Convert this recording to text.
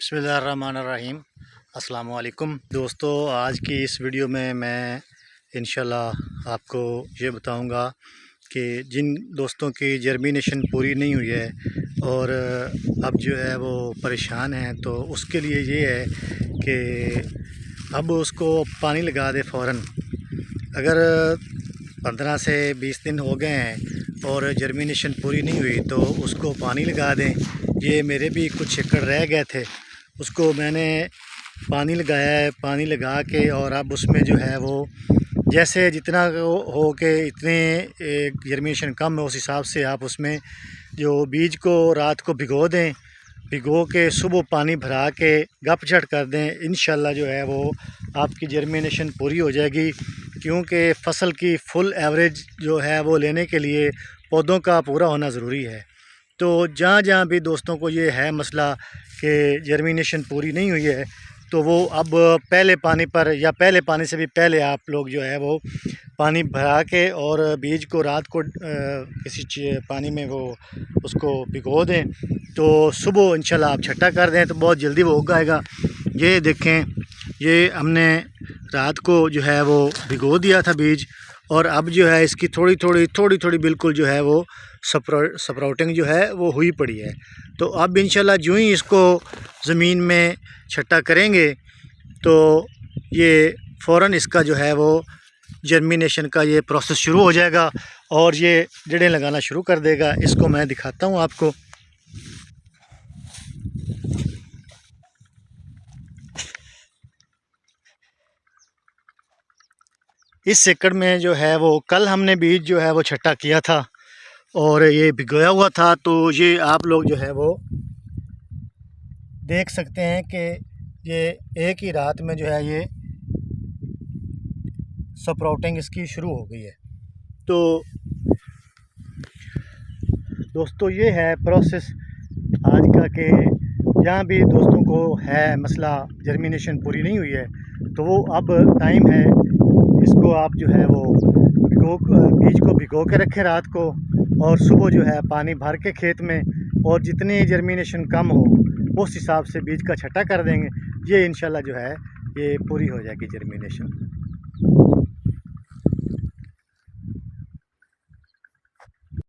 बिस्मिल्लाहिर्रहमानिर्रहीम। अस्सलाम वालेकुम दोस्तों, आज की इस वीडियो में मैं इंशाल्लाह आपको ये बताऊंगा कि जिन दोस्तों की जर्मिनेशन पूरी नहीं हुई है और अब जो है वो परेशान हैं, तो उसके लिए ये है कि अब उसको पानी लगा दे फ़ौरन। अगर 15 से 20 दिन हो गए हैं और जर्मिनेशन पूरी नहीं हुई तो उसको पानी लगा दें। ये मेरे भी कुछ एकड़ रह गए थे, उसको मैंने पानी लगाया है। पानी लगा के और अब उसमें जो है वो जैसे जितना हो के इतने जर्मिनेशन कम है, उस हिसाब से आप उसमें जो बीज को रात को भिगो दें। भिगो के सुबह पानी भरा के गपझट कर दें। इंशाल्लाह जो है वो आपकी जर्मिनेशन पूरी हो जाएगी, क्योंकि फसल की फुल एवरेज जो है वो लेने के लिए पौधों का पूरा होना ज़रूरी है। तो जहाँ जहाँ भी दोस्तों को ये है मसला कि जर्मिनेशन पूरी नहीं हुई है, तो वो अब पहले पानी पर या पहले पानी से भी पहले आप लोग जो है वो पानी भरा के और बीज को रात को किसी पानी में वो उसको भिगो दें। तो सुबह इंशाल्लाह आप छट्टा कर दें तो बहुत जल्दी वो उग आएगा। ये देखें, ये हमने रात को जो है वो भिगो दिया था बीज, और अब जो है इसकी थोड़ी थोड़ी बिल्कुल जो है वो स्प्राउटिंग जो है वो हुई पड़ी है। तो अब इंशाल्लाह जो ही इसको ज़मीन में छट्टा करेंगे तो ये फ़ौरन इसका जो है वो जर्मिनेशन का ये प्रोसेस शुरू हो जाएगा और ये जड़ें लगाना शुरू कर देगा। इसको मैं दिखाता हूँ आपको। इस एकड़ में जो है वो कल हमने बीज जो है वो छट्टा किया था और ये भिगोया हुआ था। तो ये आप लोग जो है वो देख सकते हैं कि ये एक ही रात में जो है ये स्प्राउटिंग इसकी शुरू हो गई है। तो दोस्तों ये है प्रोसेस आज का, कि जहाँ भी दोस्तों को है मसला जर्मिनेशन पूरी नहीं हुई है तो वो अब टाइम है, इसको आप जो है वो बीज को भिगो के रखें रात को, और सुबह जो है पानी भर के खेत में, और जितनी जर्मिनेशन कम हो उस हिसाब से बीज का छट्टा कर देंगे। ये इंशाल्लाह जो है ये पूरी हो जाएगी जर्मिनेशन।